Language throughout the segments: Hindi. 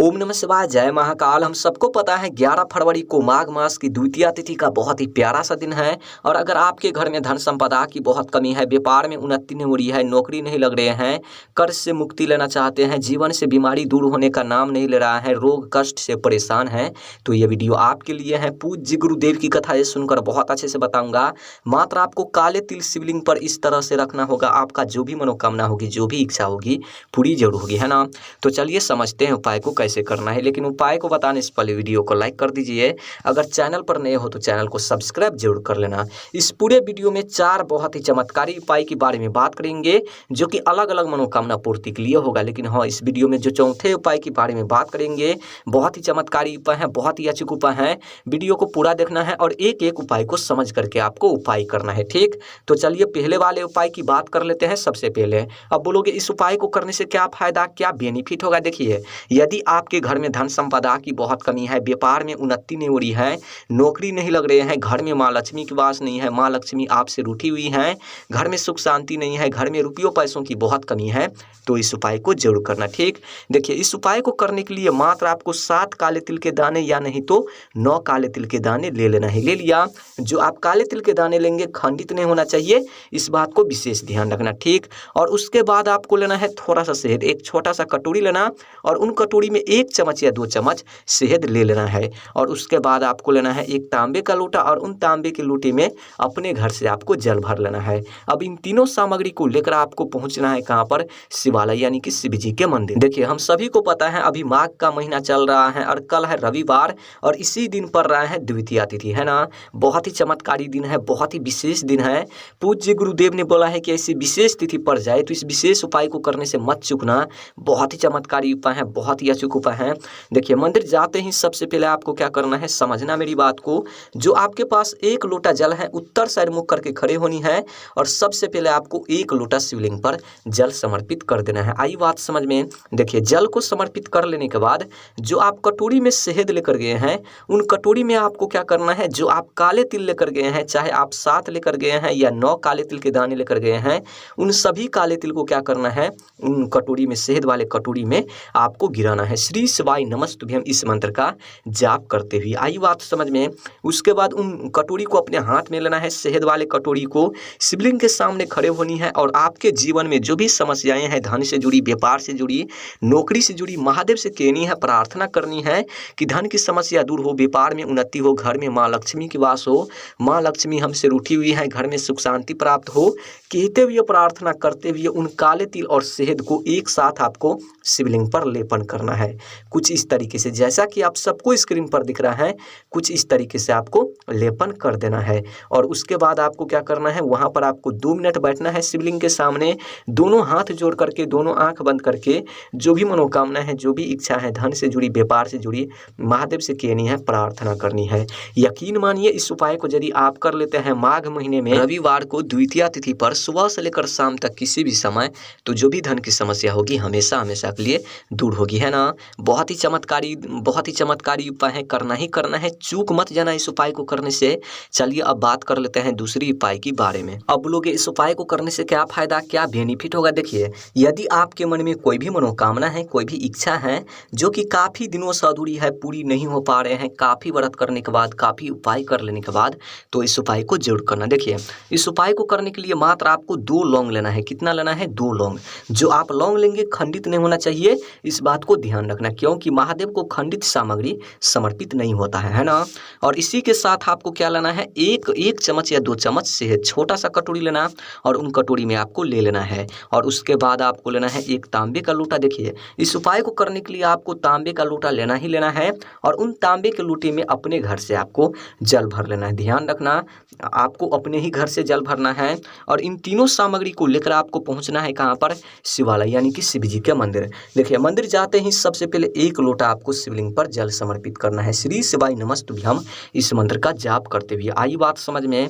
ओम नमः शिवाय, जय महाकाल। हम सबको पता है 11 फरवरी को माघ मास की द्वितीया तिथि का बहुत ही प्यारा सा दिन है। और अगर आपके घर में धन संपदा की बहुत कमी है, व्यापार में उन्नति नहीं हो रही है, नौकरी नहीं लग रहे हैं, कर्ज से मुक्ति लेना चाहते हैं, जीवन से बीमारी दूर होने का नाम नहीं ले रहा है, रोग कष्ट से परेशान है, तो ये वीडियो आपके लिए है। पूज्य गुरुदेव की कथा ये सुनकर बहुत अच्छे से बताऊंगा। मात्र आपको काले तिल शिवलिंग पर इस तरह से रखना होगा, आपका जो भी मनोकामना होगी, जो भी इच्छा होगी, पूरी जरूर होगी, है ना। तो चलिए समझते हैं उपाय को कैसे करना है। लेकिन उपाय को बताने से पहले वीडियो को लाइक कर दीजिए। अगर चैनल पर नए हो तो चैनल को सब्सक्राइब जरूर कर लेना। इस पूरे वीडियो में 4 बहुत ही चमत्कारी उपाय के बारे में बात करेंगे, जो कि अलग अलग मनोकामना पूर्ति के लिए होगा। लेकिन हाँ, इस वीडियो में जो चौथे उपाय के बारे में बात करेंगे, बहुत ही चमत्कारी उपाय है, बहुत ही अचूक उपाय है। वीडियो को पूरा देखना है और एक एक उपाय को समझ करके आपको उपाय करना है, ठीक। तो चलिए पहले वाले उपाय की बात कर लेते हैं। सबसे पहले अब बोलोगे इस उपाय को करने से क्या फायदा, क्या बेनिफिट होगा। देखिए, यदि आपके घर में धन संपदा की बहुत कमी है, व्यापार में उन्नति नहीं हो रही है, नौकरी नहीं लग रहे हैं, घर में माँ लक्ष्मी की वास नहीं है, माँ लक्ष्मी आपसे रूठी हुई है, घर में सुख शांति नहीं है, घर में रुपयों पैसों की बहुत कमी है, तो इस उपाय को जरूर करना, ठीक। देखिए, इस उपाय को करने के लिए मात्र आपको 7 काले तिल के दाने या नहीं तो 9 काले तिल के दाने ले लेना है। ले लिया। जो आप काले तिल के दाने लेंगे खंडित नहीं होना चाहिए, इस बात को विशेष ध्यान रखना, ठीक। और उसके बाद आपको लेना है थोड़ा सा शहद, एक छोटा सा कटोरी लेना और उन कटोरी में 1 चम्मच या 2 चम्मच शहद ले लेना है। और उसके बाद आपको लेना है एक तांबे का लोटा और उन तांबे के लोटे में अपने घर से आपको जल भर लेना है। अब इन तीनों सामग्री को लेकर आपको पहुंचना है कहाँ पर, शिवालय यानी कि शिव जी के मंदिर। देखिए, हम सभी को पता है अभी माघ का महीना चल रहा है और कल है रविवार और इसी दिन पर रहा है द्वितीया तिथि, है ना। बहुत ही चमत्कारी दिन है, बहुत ही विशेष दिन है। पूज्य गुरुदेव ने बोला है कि ऐसी विशेष तिथि पर जाए तो इस विशेष उपाय को करने से मत चूकना। बहुत ही चमत्कारी उपाय है, बहुत ही अचूक उपाय है। देखिए, मंदिर जाते ही सबसे पहले आपको क्या करना है, समझना मेरी बात को। जो आपके पास 1 लोटा जल है, उत्तर साइड मुख करके खड़े होनी है और सबसे पहले आपको 1 लोटा शिवलिंग पर जल समर्पित कर देना है। आई बात समझ में। देखिए, जल को समर्पित कर लेने के बाद जो आप कटोरी में शहद लेकर गए हैं, उन कटोरी में आपको क्या करना है, जो आप काले तिल लेकर गए हैं, चाहे आप 7 लेकर गए हैं या 9 काले तिल के दाने लेकर गए हैं, उन सभी काले तिल को क्या करना है, उन कटोरी में, शहद वाले कटोरी में आपको गिराना है। श्री शिवाय नमस्तुभ्यम इस मंत्र का जाप करते हुए। आई बात समझ में। उसके बाद उन कटोरी को अपने हाथ में लेना है, शहद वाले कटोरी को शिवलिंग के सामने खड़े होनी है और आपके जीवन में जो भी समस्याएं हैं, धन से जुड़ी, व्यापार से जुड़ी, नौकरी से जुड़ी, महादेव से कहनी है, प्रार्थना करनी है कि धन की समस्या दूर हो, व्यापार में उन्नति हो, घर में माँ लक्ष्मी की वास हो, माँ लक्ष्मी हमसे रूठी हुई है, घर में सुख शांति प्राप्त हो, कहते हुए, प्रार्थना करते हुए उन काले तिल और शहद को एक साथ आपको शिवलिंग पर लेपन करना है। कुछ इस तरीके से, जैसा कि आप सबको स्क्रीन पर दिख रहा है, कुछ इस तरीके से आपको लेपन कर देना है। और उसके बाद आपको क्या करना है, वहां पर आपको 2 मिनट बैठना है शिवलिंग के सामने, दोनों हाथ जोड़ करके, दोनों आंख बंद करके, जो भी मनोकामना है, जो भी इच्छा है, धन से जुड़ी, व्यापार से जुड़ी, महादेव से कहनी है, प्रार्थना करनी है। यकीन मानिए, इस उपाय को यदि आप कर लेते हैं माघ महीने में रविवार को द्वितीया तिथि पर सुबह से लेकर शाम तक किसी भी समय, तो जो भी धन की समस्या होगी हमेशा हमेशा के लिए दूर होगी, है ना। बहुत ही चमत्कारी उपाय है, करना ही करना है, चूक मत जाना इस उपाय को करने से। चलिए अब बात कर लेते हैं दूसरी उपाय के बारे में। अब लोग इस उपाय को करने से क्या फायदा, क्या बेनिफिट होगा। देखिए, यदि आपके मन में कोई भी मनोकामना है, कोई भी इच्छा है जो कि काफी दिनों से अधूरी है, पूरी नहीं हो पा रहे हैं, काफी व्रत करने के बाद, काफी उपाय कर लेने के बाद, तो इस उपाय को जरूर करना। देखिए, इस उपाय को करने के लिए मात्र आपको 2 लौंग लेना है। कितना लेना है, 2 लौंग। जो आप लौंग लेंगे खंडित नहीं होना चाहिए, इस बात को ध्यान रखना, क्योंकि महादेव को खंडित सामग्री समर्पित नहीं होता है ना। और इसी के साथ आपको क्या लेना है, एक चम्मच या 2 चम्मच शहद, छोटा सा कटोरी लेना और उन कटोरी में आपको ले लेना है। और उसके बाद आपको लेना है एक तांबे का लोटा। देखिए, इस उपाय को करने के लिए आपको तांबे का लोटा लेना ही लेना है और उन तांबे के लोटे में अपने घर से आपको जल भर लेना है। ध्यान रखना, आपको अपने ही घर से जल भरना है। और इन तीनों सामग्री को लेकर आपको पहुंचना है कहाँ पर, शिवालय यानी कि शिव जी के मंदिर। देखिए, मंदिर जाते ही सबसे पहले 1 लोटा आपको शिवलिंग पर जल समर्पित करना है। श्री शिवाय नमस्तुभ्यम इस मंत्र का जाप करते हुए। आई बात समझ में।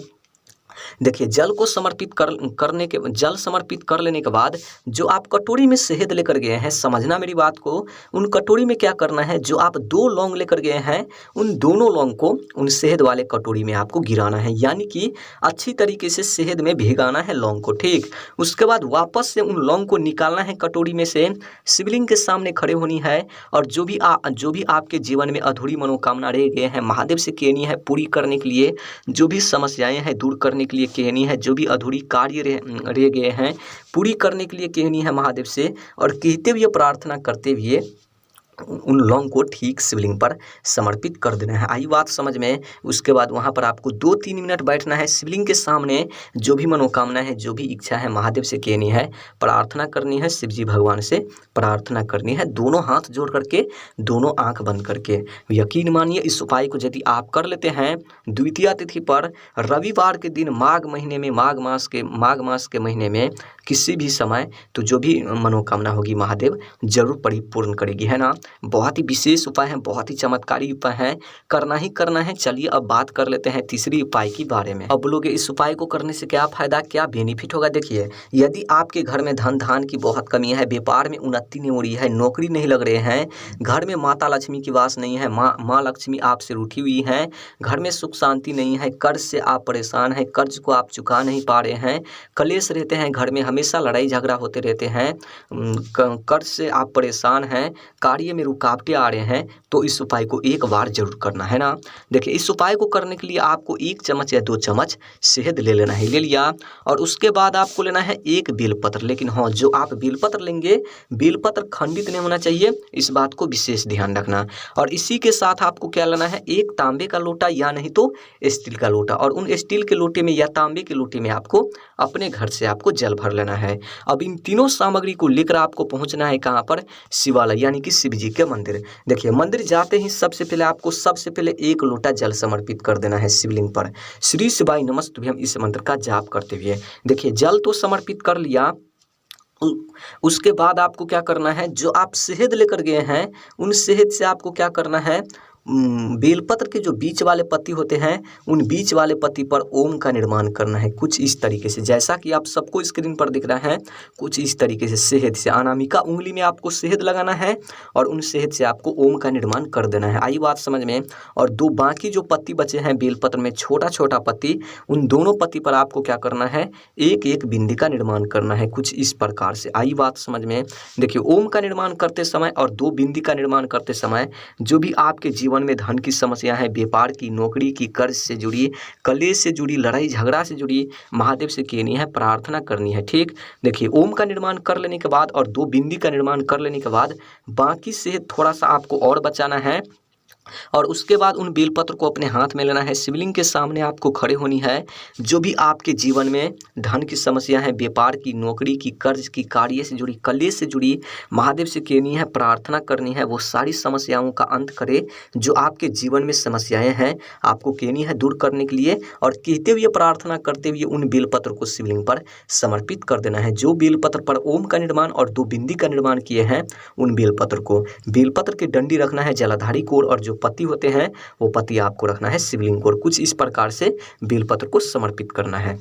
देखिए जल समर्पित कर लेने के बाद जो आप कटोरी में शहद लेकर गए हैं, समझना मेरी बात को, उन कटोरी में क्या करना है, जो आप 2 लौंग लेकर गए हैं उन दोनों लौंग को उन शहद वाले कटोरी में आपको गिराना है, यानी कि अच्छी तरीके से शहद में भिगाना है लौंग को। ठीक, उसके बाद वापस से उन लौंग को निकालना है कटोरी में से, शिवलिंग के सामने खड़े होनी है और जो भी आपके जीवन में अधूरी मनोकामना रह गए हैं महादेव से कहनी है पूरी करने के लिए, जो भी समस्याएं हैं दूर करने के लिए कहनी है, जो भी अधूरी कार्य रह गए हैं पूरी करने के लिए कहनी है महादेव से, और कहते हुए प्रार्थना करते हुए उन लौंग को ठीक शिवलिंग पर समर्पित कर देना है। आई बात समझ में। उसके बाद वहाँ पर आपको 2-3 मिनट बैठना है शिवलिंग के सामने, जो भी मनोकामना है, जो भी इच्छा है महादेव से कहनी है, प्रार्थना करनी है, शिव जी भगवान से प्रार्थना करनी है, दोनों हाथ जोड़ करके, दोनों आंख बंद करके। यकीन मानिए इस उपाय को यदि आप कर लेते हैं द्वितीया तिथि पर रविवार के दिन माघ मास के महीने में किसी भी समय, तो जो भी मनोकामना होगी महादेव जरूर परिपूर्ण करेगी, है ना। बहुत ही विशेष उपाय है, बहुत ही चमत्कारी उपाय है, करना ही करना है। चलिए अब बात कर लेते हैं तीसरी उपाय के बारे में। अब बोलोगे इस उपाय को करने से क्या फायदा, क्या बेनिफिट होगा। देखिए यदि आपके घर में धन धान की बहुत कमी है, व्यापार में उन्नति नहीं हो रही है, नौकरी नहीं लग रहे हैं, घर में माता लक्ष्मी की वास नहीं है, माँ लक्ष्मी आपसे रूठी हुई है, घर में सुख शांति नहीं है, कर्ज से आप परेशान हैं, कर्ज को आप चुका नहीं पा रहे हैं, कलेश रहते हैं घर में, हमेशा लड़ाई झगड़ा होते रहते हैं, कर्ज से आप परेशान हैं, कार्य में रुकावटें आ रहे हैं, तो इस उपाय को एक बार जरूर करना है ना। देखिए इस उपाय को करने के लिए आपको 1 चम्मच या 2 चम्मच शहद ले लेना है, ले लिया, और उसके बाद आपको लेना है 1 बेलपत्र। लेकिन हाँ, जो आप बेलपत्र लेंगे बेलपत्र खंडित नहीं होना चाहिए, इस बात को विशेष ध्यान रखना। और इसी के साथ आपको क्या लेना है, 1 तांबे का लोटा या नहीं तो स्टील का लोटा, और उन स्टील के लोटे में या तांबे के लोटे में आपको अपने घर से आपको जल भर लेना है। अब इन तीनों सामग्री को लेकर आपको पहुंचना है कहाँ पर, शिवालय यानी कि शिव जी के मंदिर। देखिए मंदिर जाते ही सबसे पहले 1 लोटा जल समर्पित कर देना है शिवलिंग पर, श्री शिवाय नमस्तुभ्यम इस मंत्र का जाप करते हुए। देखिए जल तो समर्पित कर लिया, उसके बाद आपको क्या करना है, जो आप शहद लेकर गए हैं उन शहद से आपको क्या करना है, बेलपत्र के जो बीच वाले पत्ती होते हैं उन बीच वाले पत्ती पर ओम का निर्माण करना है, कुछ इस तरीके से, जैसा कि आप सबको स्क्रीन पर दिख रहा है, कुछ इस तरीके से शहद से अनामिका उंगली में आपको शहद लगाना है और उन शहद से आपको ओम का निर्माण कर देना है। आई बात समझ में। और 2 बाकी जो पत्ती बचे हैं बेलपत्र में, छोटा छोटा पत्ती, उन दोनों पत्ती पर आपको क्या करना है, 1-1 बिंदी का निर्माण करना है, कुछ इस प्रकार से। आई बात समझ में। देखिए ओम का निर्माण करते समय और 2 बिंदी का निर्माण करते समय जो भी आपके जीवन में धन की समस्या है, व्यापार की, नौकरी की, कर्ज से जुड़ी, कलेश से जुड़ी, लड़ाई झगड़ा से जुड़ी, महादेव से कहनी है, प्रार्थना करनी है। ठीक, देखिए ओम का निर्माण कर लेने के बाद और 2 बिंदी का निर्माण कर लेने के बाद बाकी से थोड़ा सा आपको और बचाना है, और उसके बाद उन बेलपत्र को अपने हाथ में लेना है, शिवलिंग के सामने आपको खड़े होनी है। जो भी आपके जीवन में धन की समस्या है, व्यापार की, नौकरी की, कर्ज की, कार्य से जुड़ी, कलेश से जुड़ी, महादेव से कहनी है, प्रार्थना करनी है, वो सारी समस्याओं का अंत करे। जो आपके जीवन में समस्याएं हैं आपको कहनी है दूर करने के लिए, और कहते हुए प्रार्थना करते हुए उन बेलपत्र को शिवलिंग पर समर्पित कर देना है। जो बेलपत्र पर ओम का निर्माण और 2 बिंदी का निर्माण किए हैं उन बेलपत्र की डंडी रखना है जलाधारी को, और जो पत्ती होते हैं वो पत्ती आपको रखना है शिवलिंग को, कुछ इस प्रकार से बेलपत्र को समर्पित करना है।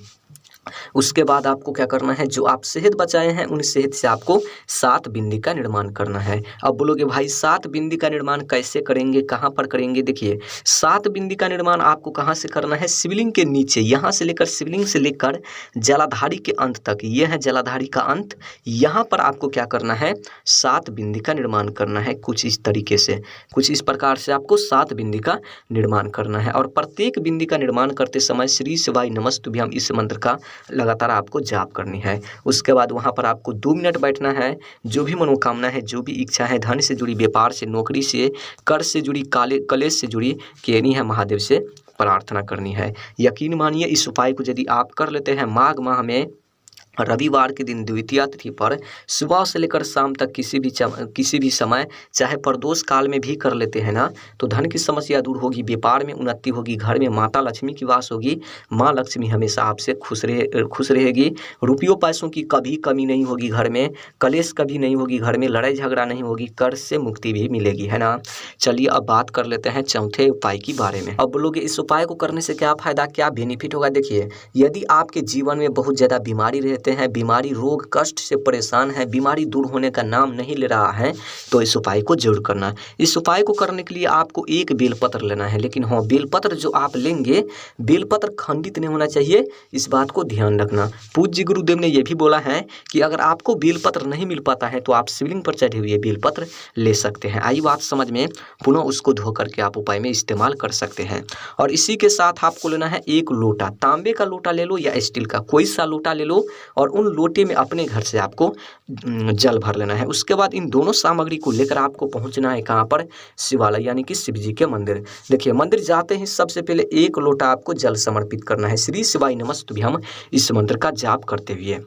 उसके बाद आपको क्या करना है, जो आप शहद बचाए हैं उन शहद से आपको 7 बिंदी का निर्माण करना है। अब बोलोगे भाई 7 बिंदी का निर्माण कैसे करेंगे, कहाँ पर करेंगे। देखिए 7 बिंदी का निर्माण आपको कहाँ से करना है, शिवलिंग के नीचे, यहाँ से लेकर शिवलिंग से लेकर जलाधारी के अंत तक, ये है जलाधारी का अंत, यहाँ पर आपको क्या करना है, 7 बिंदी का निर्माण करना है, कुछ इस तरीके से, कुछ इस प्रकार से आपको 7 बिंदी का निर्माण करना है। और प्रत्येक बिंदी का निर्माण करते समय श्री शिवाय नमस्तुभ्यम इस मंत्र का लगातार आपको जाप करनी है। उसके बाद वहाँ पर आपको 2 मिनट बैठना है। जो भी मनोकामना है, जो भी इच्छा है, धन से जुड़ी, व्यापार से, नौकरी से, कर्ज से जुड़ी, कलेश से जुड़ी, कहनी है, महादेव से प्रार्थना करनी है। यकीन मानिए इस उपाय को यदि आप कर लेते हैं माघ माह में रविवार के दिन द्वितीया तिथि पर सुबह से लेकर शाम तक किसी भी समय, चाहे प्रदोष काल में भी कर लेते हैं ना, तो धन की समस्या दूर होगी, व्यापार में उन्नति होगी, घर में माता लक्ष्मी की वास होगी, माँ लक्ष्मी हमेशा आपसे खुश रहेगी, रुपयों पैसों की कभी कमी नहीं होगी, घर में कलेश कभी नहीं होगी, घर में लड़ाई झगड़ा नहीं होगी, कर्ज से मुक्ति भी मिलेगी, है ना। चलिए अब बात कर लेते हैं चौथे उपाय की बारे में। अब बोलोगे इस उपाय को करने से क्या फायदा, क्या बेनिफिट होगा। देखिए, यदि आपके जीवन में बहुत ज़्यादा बीमारी रहते हैं, बीमारी रोग कष्ट से परेशान है, बीमारी दूर होने का नाम नहीं ले रहा है, तो इस उपाय को जरूर करना। इस उपाय को करने के लिए आपको एक बेलपत्र लेना है, लेकिन हाँ, बेलपत्र जो आप लेंगे, बेलपत्र खंडित नहीं होना चाहिए, इस बात को ध्यान रखना। पूज्य गुरुदेव ने यह भी बोला है कि अगर आपको बेलपत्र नहीं मिल पाता है तो आप शिवलिंग पर चढ़े हुए बेलपत्र ले सकते हैं। आई बात समझ में, पुनः उसको धो करके आप उपाय में इस्तेमाल कर सकते हैं। और इसी के साथ आपको लेना है एक लोटा, तांबे का लोटा ले लो या स्टील का, कोई सा लोटा ले लो, और उन लोटे में अपने घर से आपको जल भर लेना है। उसके बाद इन दोनों सामग्री को लेकर आपको पहुंचना है कहाँ पर, शिवालय यानी कि शिव जी के मंदिर। देखिए, मंदिर जाते ही सबसे पहले एक लोटा आपको जल समर्पित करना है, श्री शिवाय नमस्तुभ्यम इस मंत्र का जाप करते हुए।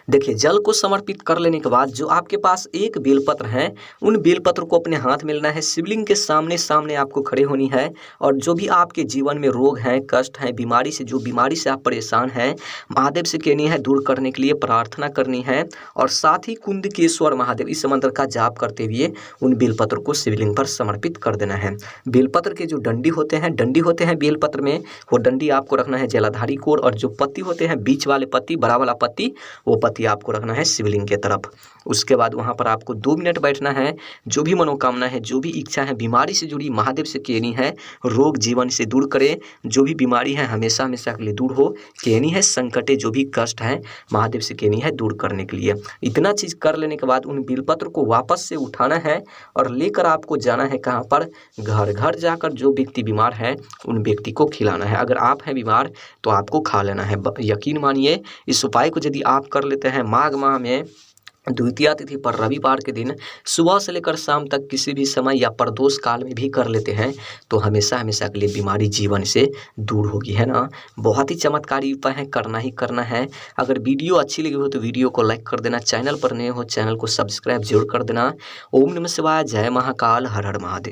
देखिए, जल को समर्पित कर लेने के बाद जो आपके पास एक बेलपत्र है, उन बेलपत्र को अपने हाथ में लेना है, शिवलिंग के सामने सामने आपको खड़े होनी है, और जो भी आपके जीवन में रोग हैं, कष्ट हैं, बीमारी से जो बीमारी से आप परेशान हैं, महादेव से कहनी है, दूर करने के लिए प्रार्थना करनी है, और साथ ही कुंदकेश्वर महादेव इस मंत्र का जाप करते हुए उन बेलपत्र को शिवलिंग पर समर्पित कर देना है। बेलपत्र के जो डंडी होते हैं बेलपत्र में, वो डंडी आपको रखना है जलाधारी कोर, और जो पत्ती होते हैं बीच वाले पत्ती, बड़ा वाला पत्ती, वो पत्ती आपको रखना है शिवलिंग के तरफ। उसके बाद वहाँ पर आपको 2 मिनट बैठना है, जो भी मनोकामना है, जो भी इच्छा है, बीमारी से जुड़ी महादेव से कहनी है, रोग जीवन से दूर करे, जो भी बीमारी है हमेशा हमेशा के लिए दूर हो, कहनी है, संकटे जो भी कष्ट है महादेव से कहनी है दूर करने के लिए। इतना चीज़ कर लेने के बाद उन बेलपत्र को वापस से उठाना है और लेकर आपको जाना है कहाँ पर, घर घर जाकर जो व्यक्ति बीमार है उन व्यक्ति को खिलाना है। अगर आप हैं बीमार तो आपको खा लेना है। यकीन मानिए, इस उपाय को यदि आप कर लेते हैं माघ माह में द्वितीया तिथि पर रविवार के दिन सुबह से लेकर शाम तक किसी भी समय या प्रदोष काल में भी कर लेते हैं, तो हमेशा हमेशा के लिए बीमारी जीवन से दूर होगी, है ना। बहुत ही चमत्कारी उपाय है, करना ही करना है। अगर वीडियो अच्छी लगी हो तो वीडियो को लाइक कर देना, चैनल पर नए हो चैनल को सब्सक्राइब जरूर कर देना। ओम नमः शिवाय, जय महाकाल, हर हर महादेव।